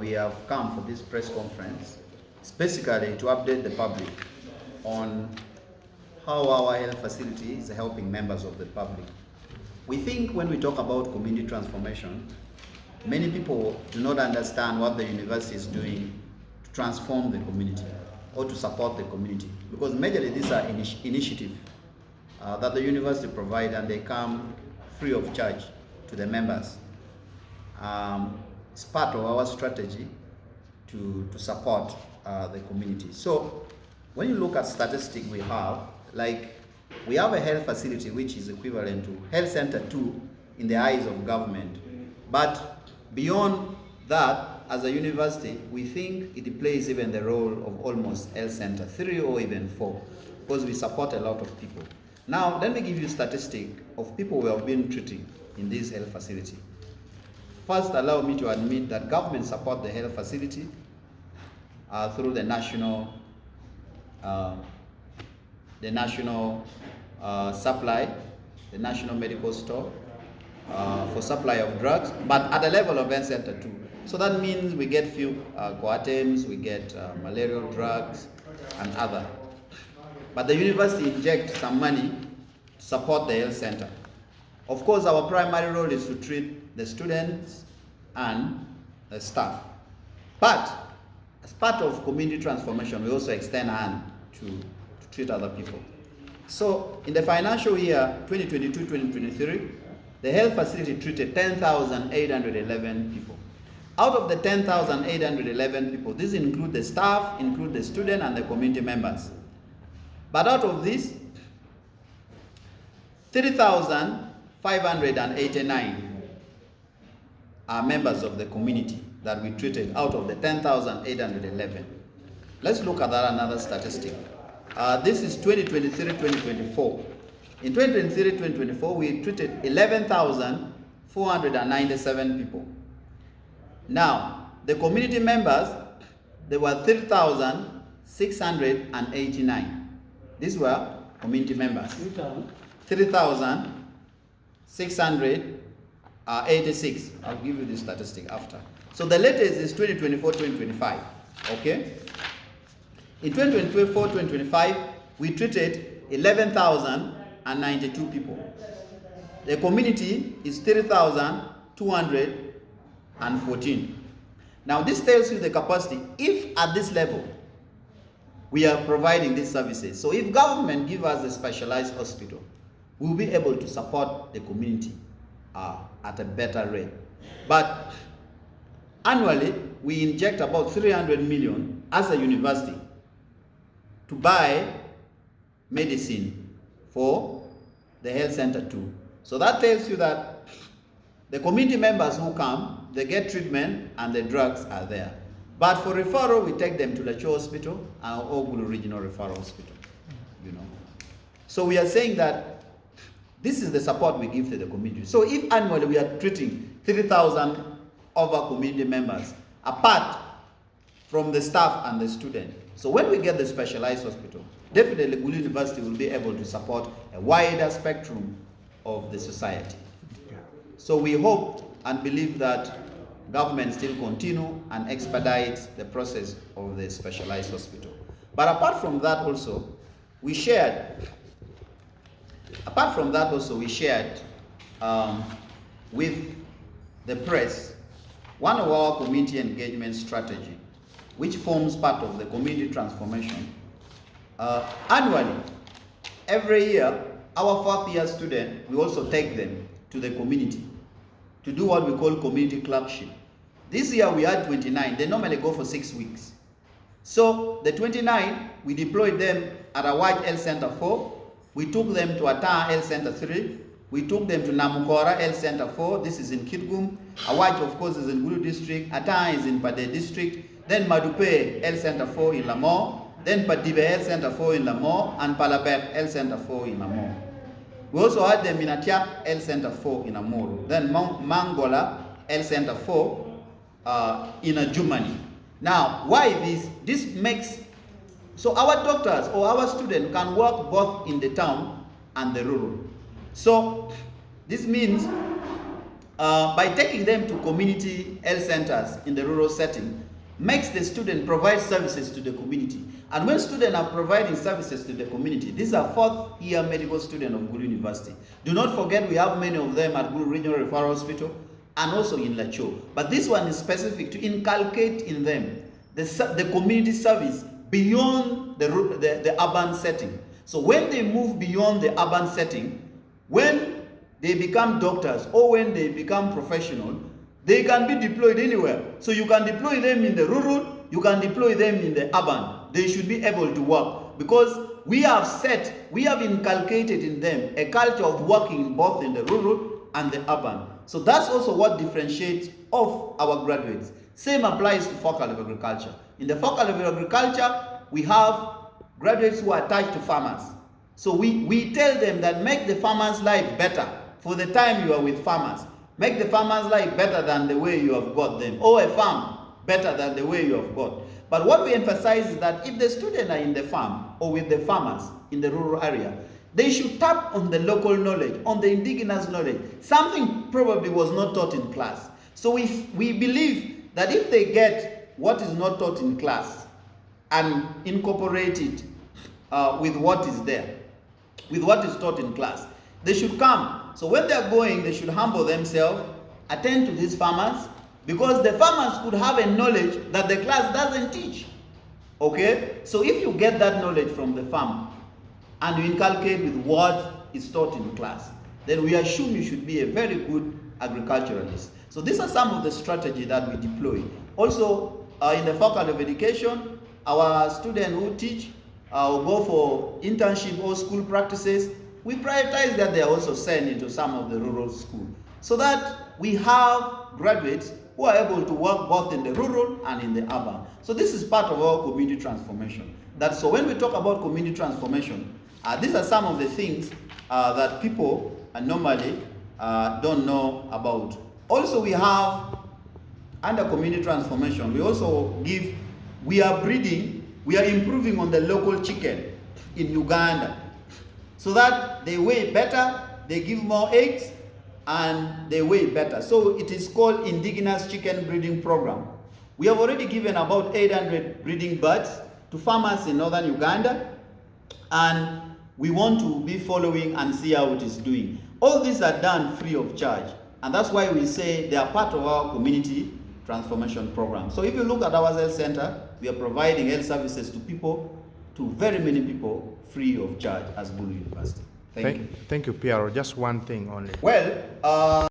we have come for this press conference is basically to update the public on how our health facility is helping members of the public. We think when we talk about community transformation, many people do not understand what the university is doing to transform the community or to support the community, because majorly these are initiatives that the university provide, and they come free of charge to the members. It's part of our strategy to support the community. So when you look at statistics we have, like we have a health facility which is equivalent to health center 2 in the eyes of government. But beyond that, as a university, we think it plays even the role of almost health center 3 or even 4, because we support a lot of people. Now, let me give you a statistic of people we have been treating in this health facility. First, allow me to admit that government support the health facility through the national supply, the national medical store for supply of drugs, but at the level of health center too. So that means we get few coartems, we get malarial drugs and other. But the university injects some money to support the health center. Of course, our primary role is to treat the students and the staff. But as part of community transformation, we also extend a hand to treat other people. So in the financial year 2022-2023, the health facility treated 10,811 people. Out of the 10,811 people, these include the staff, include the student and the community members. But out of this, 3,589 are members of the community that we treated out of the 10,811. Let's look at that another statistic. This is 2023-2024. In 2023-2024, we treated 11,497 people. Now, the community members, there were 3,689. These were community members. 3,686. I'll give you the statistic after. So the latest is 2024-2025. Okay? In 2024-2025, we treated 11,092 people. The community is 3,214. Now this tells you the capacity. If at this level, we are providing these services. So if government give us a specialized hospital, we'll be able to support the community at a better rate. But annually, we inject about 300 million as a university to buy medicine for the health center too. So that tells you that the community members who come, they get treatment and the drugs are there. But for referral, we take them to the Cho Hospital and Gulu Regional Referral Hospital. You know. So we are saying that this is the support we give to the community. So if annually we are treating 3,000 of our community members, apart from the staff and the student. So when we get the specialized hospital, definitely Gulu University will be able to support a wider spectrum of the society. So we hope and believe that government still continue and expedite the process of the specialized hospital. But apart from that also, we shared with the press one of our community engagement strategy, which forms part of the community transformation. Annually, every year, our fourth year students, we also take them to the community to do what we call community clerkship. This year we had 29. They normally go for 6 weeks. So the 29, we deployed them at Awaj Health Center 4. We took them to Ata Health Center 3. We took them to Namukora Health Center 4. This is in Kitgum. Awaj, of course, is in Gulu District. Ata is in Pade District. Then Madupe Health Center 4 in Lamore. Then Padibe Health Center 4 in Lamore. And Palabek Health Center 4 in Lamore. We also had them in Atiak Health Center 4 in Amuru. Then Mangola Health Center 4 in Germany. Now, why this? This makes, so our doctors or our students can work both in the town and the rural. So this means by taking them to community health centers in the rural setting, makes the student provide services to the community. And when students are providing services to the community, these are fourth-year medical students of Gulu University. Do not forget we have many of them at Gulu Regional Referral Hospital and also in Lacho. But this one is specific to inculcate in them the community service beyond the urban setting. So when they move beyond the urban setting, when they become doctors or when they become professional, they can be deployed anywhere. So you can deploy them in the rural, you can deploy them in the urban. They should be able to work because we have inculcated in them a culture of working both in the rural and the urban. So that's also what differentiates of our graduates. Same applies to Faculty of Agriculture. In the Faculty of Agriculture, we have graduates who are attached to farmers. So we tell them that make the farmers' life better for the time you are with farmers. Make the farmers' life better than the way you have got them, or a farm better than the way you have got. But what we emphasize is that if the students are in the farm or with the farmers in the rural area, they should tap on the local knowledge, on the indigenous knowledge. Something probably was not taught in class. So we believe that if they get what is not taught in class and incorporate it with what is there, with what is taught in class, they should come. So when they're going, they should humble themselves, attend to these farmers, because the farmers could have a knowledge that the class doesn't teach. Okay? So if you get that knowledge from the farm and you inculcate with what is taught in class, then we assume you should be a very good agriculturalist. So these are some of the strategies that we deploy. Also, in the Faculty of Education, our students who teach will go for internship or school practices. We prioritize that they are also sent into some of the rural schools, so that we have graduates who are able to work both in the rural and in the urban. So this is part of our community transformation. So when we talk about community transformation, these are some of the things that people normally don't know about. Also, we have, under community transformation, we are improving on the local chicken in Uganda, so that they weigh better, they give more eggs, and they weigh better. So it is called Indigenous Chicken Breeding Program. We have already given about 800 breeding birds to farmers in northern Uganda, and we want to be following and see how it is doing. All these are done free of charge, and that's why we say they are part of our community transformation program. So if you look at our health center, we are providing health services to people, to very many people, free of charge as Gulu University. Thank you. Thank you, Piero. Just one thing only. Well,